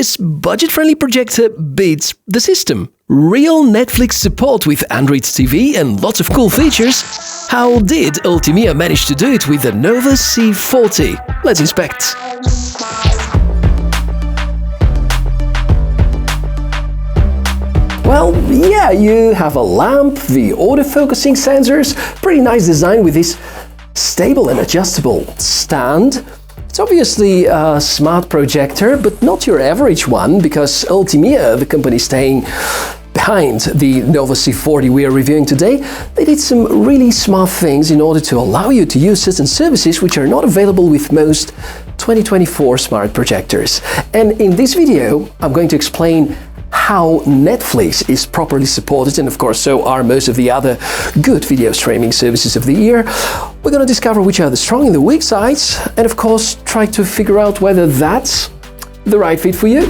this budget-friendly projector beats the system. Real Netflix support with Android TV and lots of cool features. How did Ultimea manage to do it with the Nova C40? Let's inspect. Well, yeah, you have a lamp, the autofocusing sensors, pretty nice design with this stable and adjustable stand. It's obviously a smart projector, but not your average one, because Ultimea, the company staying behind the Nova C40 we are reviewing today, they did some really smart things in order to allow you to use certain services which are not available with most 2024 smart projectors. And in this video, I'm going to explain how Netflix is properly supported, and of course so are most of the other good video streaming services of the year. We're going to discover which are the strong and the weak sides, and of course try to figure out whether that's the right fit for you.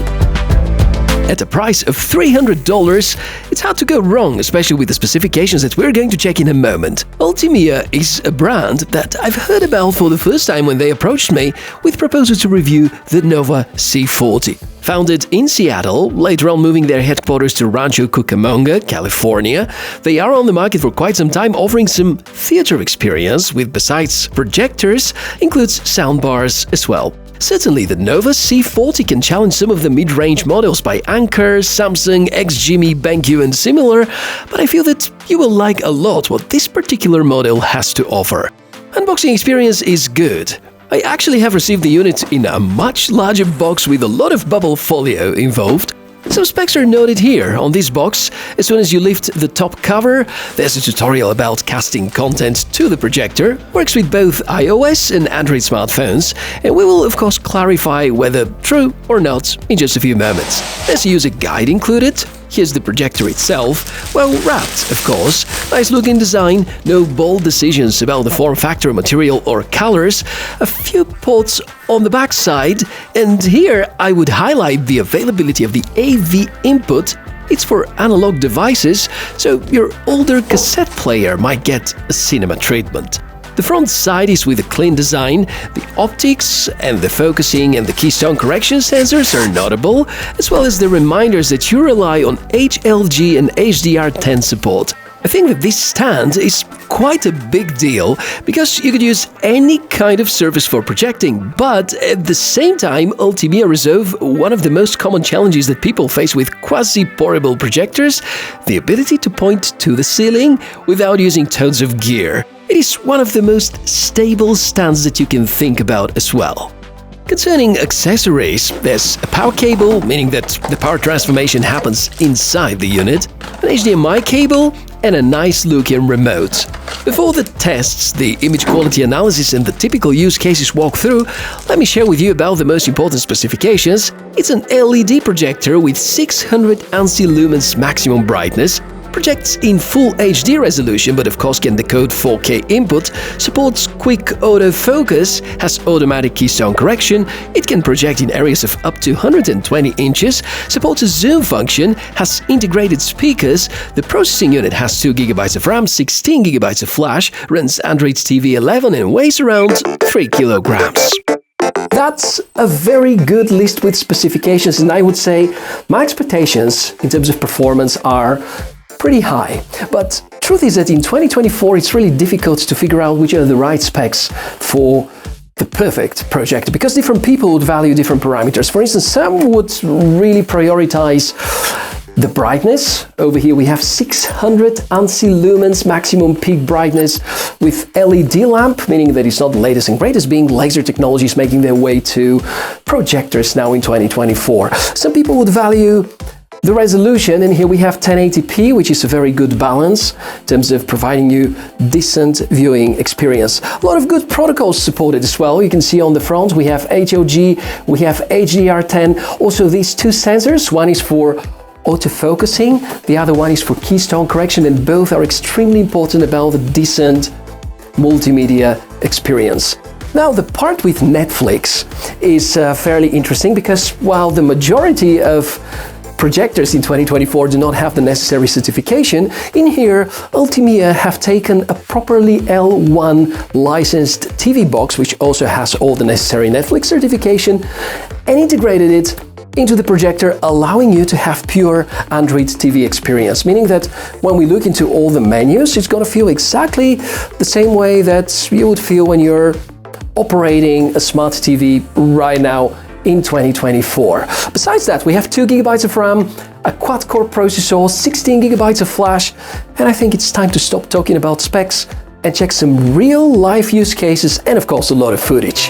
At a price of $300, it's hard to go wrong, especially with the specifications that we're going to check in a moment. Ultimea is a brand that I've heard about for the first time when they approached me with proposals to review the Nova C40. Founded in Seattle, later on moving their headquarters to Rancho Cucamonga, California, they are on the market for quite some time, offering some theater experience, with besides projectors, includes soundbars as well. Certainly, the Nova C40 can challenge some of the mid-range models by Anker, Samsung, XGIMI, BenQ and similar, but I feel that you will like a lot what this particular model has to offer. Unboxing experience is good. I actually have received the unit in a much larger box with a lot of bubble folio involved. Some specs are noted here on this box. As soon as you lift the top cover, there's a tutorial about casting content to the projector. Works with both iOS and Android smartphones, and we will of course clarify whether true or not in just a few moments. There's a user guide included. Here's the projector itself, well wrapped, of course. Nice looking design, no bold decisions about the form factor, material or colors. A few ports on the back side, and here I would highlight the availability of the AV input. It's for analog devices, so your older cassette player might get a cinema treatment. The front side is with a clean design. The optics and the focusing and the keystone correction sensors are notable, as well as the reminders that you rely on HLG and HDR10 support. I think that this stand is quite a big deal because you could use any kind of surface for projecting, but at the same time, Ultimea resolve one of the most common challenges that people face with quasi-portable projectors: the ability to point to the ceiling without using tons of gear. It is one of the most stable stands that you can think about as well. Concerning accessories, there's a power cable, meaning that the power transformation happens inside the unit, an HDMI cable, and a nice-looking remote. Before the tests, the image quality analysis and the typical use cases walk through, let me share with you about the most important specifications. It's an LED projector with 600 ANSI lumens maximum brightness, projects in full HD resolution but of course can decode 4K input, supports quick autofocus, has automatic keystone correction, it can project in areas of up to 120 inches, supports a zoom function, has integrated speakers, the processing unit has 2 GB of RAM, 16 GB of flash, runs Android TV 11 and weighs around 3 kilograms. That's a very good list with specifications, and I would say my expectations in terms of performance are pretty high. But truth is that in 2024 it's really difficult to figure out which are the right specs for the perfect projector, because different people would value different parameters. For instance, some would really prioritize the brightness. Over here we have 600 ANSI lumens maximum peak brightness with LED lamp, meaning that it's not the latest and greatest, being laser technologies making their way to projectors now in 2024. Some people would value the resolution, and here we have 1080p, which is a very good balance in terms of providing you decent viewing experience. A lot of good protocols supported as well. You can see on the front we have HLG, we have HDR10, also these 2 sensors. One is for autofocusing, the other one is for keystone correction, and both are extremely important about the decent multimedia experience. Now, the part with Netflix is fairly interesting because while the majority of projectors in 2024 do not have the necessary certification, in here Ultimea have taken a properly L1 licensed TV box, which also has all the necessary Netflix certification, and integrated it into the projector, allowing you to have pure Android TV experience, meaning that when we look into all the menus, it's going to feel exactly the same way that you would feel when you're operating a smart TV right now in 2024. Besides that, we have 2 GB of RAM, a quad-core processor, 16 GB of flash, and I think it's time to stop talking about specs and check some real-life use cases and, of course, a lot of footage.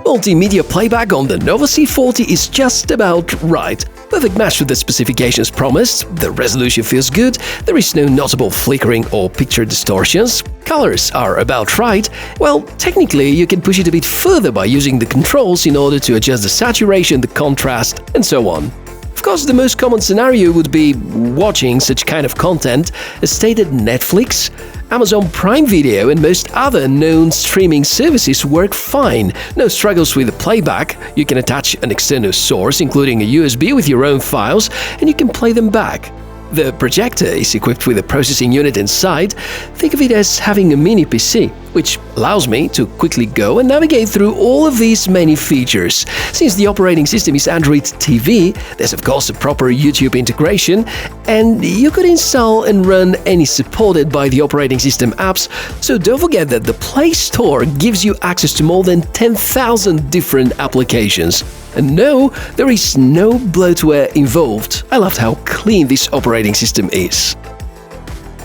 Multimedia playback on the Nova C40 is just about right. Perfect match to the specifications promised, the resolution feels good, there is no notable flickering or picture distortions, colors are about right. Well, technically you can push it a bit further by using the controls in order to adjust the saturation, the contrast, and so on. Of course, the most common scenario would be watching such kind of content as stated Netflix, Amazon Prime Video and most other known streaming services work fine. No struggles with the playback, you can attach an external source including a USB with your own files and you can play them back. The projector is equipped with a processing unit inside. Think of it as having a mini PC, which allows me to quickly go and navigate through all of these many features. Since the operating system is Android TV, there's of course a proper YouTube integration, and you could install and run any supported by the operating system apps, so don't forget that the Play Store gives you access to more than 10,000 different applications. And no, there is no bloatware involved. I loved how clean this operating system is.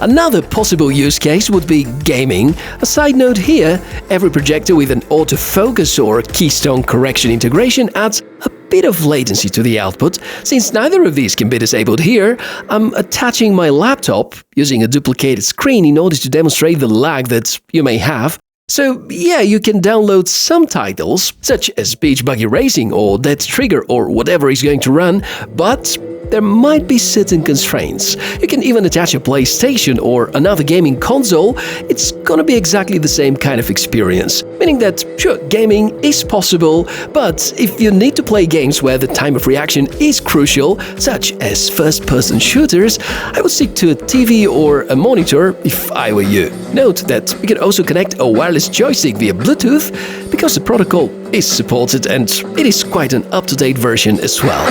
Another possible use case would be gaming. A side note here, every projector with an autofocus or keystone correction integration adds a bit of latency to the output. Since neither of these can be disabled here, I'm attaching my laptop using a duplicated screen in order to demonstrate the lag that you may have. So yeah, you can download some titles, such as Beach Buggy Racing or Dead Trigger or whatever is going to run, but there might be certain constraints. You can even attach a PlayStation or another gaming console. It's gonna be exactly the same kind of experience, meaning that, sure, gaming is possible, but if you need to play games where the time of reaction is crucial, such as first-person shooters, I would stick to a TV or a monitor if I were you. Note that you can also connect a wireless joystick via Bluetooth, because the protocol is supported and it is quite an up-to-date version as well.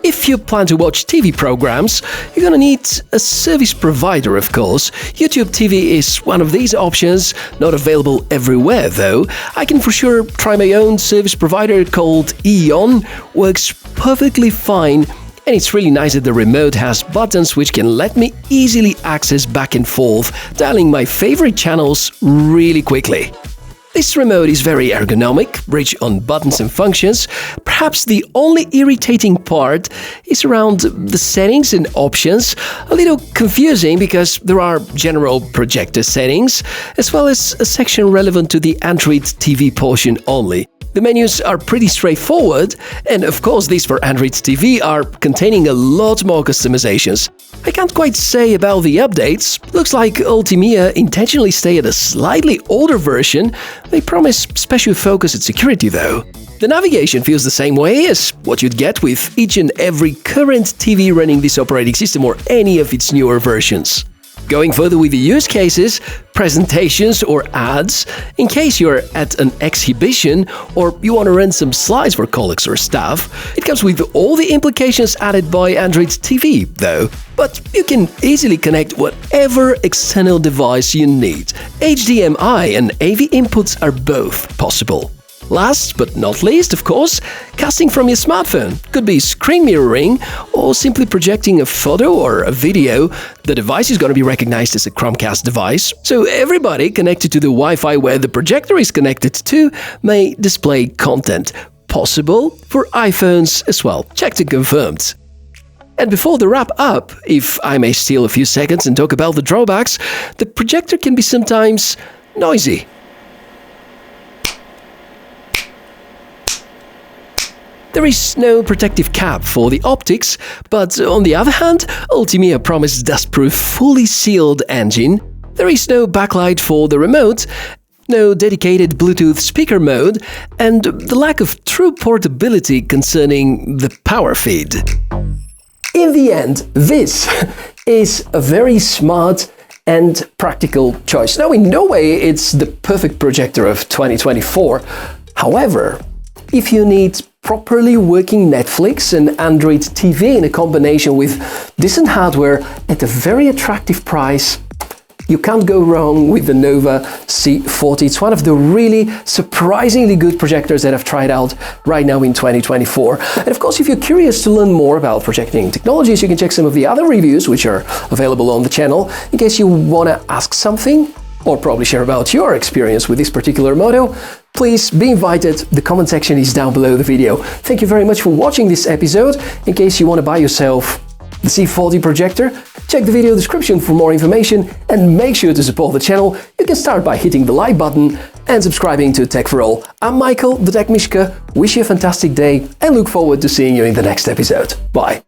If you plan to watch TV programs, you're gonna need a service provider, of course. YouTube TV is one of these options, not available everywhere though. I can for sure try my own service provider called Eon, works perfectly fine, and it's really nice that the remote has buttons which can let me easily access back and forth, dialing my favorite channels really quickly. This remote is very ergonomic, rich on buttons and functions. Perhaps the only irritating part is around the settings and options. A little confusing because there are general projector settings, as well as a section relevant to the Android TV portion only. The menus are pretty straightforward, and of course these for Android TV are containing a lot more customizations. I can't quite say about the updates. Looks like Ultimea intentionally stay at a slightly older version. They promise special focus and security though. The navigation feels the same way as what you'd get with each and every current TV running this operating system or any of its newer versions. Going further with the use cases, presentations or ads, in case you're at an exhibition or you want to run some slides for colleagues or staff, it comes with all the implications added by Android TV though. But you can easily connect whatever external device you need. HDMI and AV inputs are both possible. Last but not least, of course, casting from your smartphone. Could be screen mirroring or simply projecting a photo or a video. The device is going to be recognized as a Chromecast device, so everybody connected to the Wi-Fi where the projector is connected to may display content. Possible for iPhones as well. Checked and confirmed. And before the wrap up, if I may steal a few seconds and talk about the drawbacks, the projector can be sometimes noisy. There is no protective cap for the optics, but on the other hand, Ultimea promised dust-proof fully sealed engine. There is no backlight for the remote, no dedicated Bluetooth speaker mode, and the lack of true portability concerning the power feed. In the end, this is a very smart and practical choice. Now, in no way it's the perfect projector of 2024. However, if you need properly working Netflix and Android TV in a combination with decent hardware at a very attractive price, you can't go wrong with the Nova C40. It's one of the really surprisingly good projectors that I've tried out right now in 2024. And of course, if you're curious to learn more about projecting technologies, you can check some of the other reviews which are available on the channel in case you want to ask something or probably share about your experience with this particular model. Please be invited. The comment section is down below the video. Thank you very much for watching this episode. In case you want to buy yourself the C40 projector, check the video description for more information and make sure to support the channel. You can start by hitting the like button and subscribing to Tech for All. I'm Michael, the Tech Mishka. Wish you a fantastic day and look forward to seeing you in the next episode. Bye.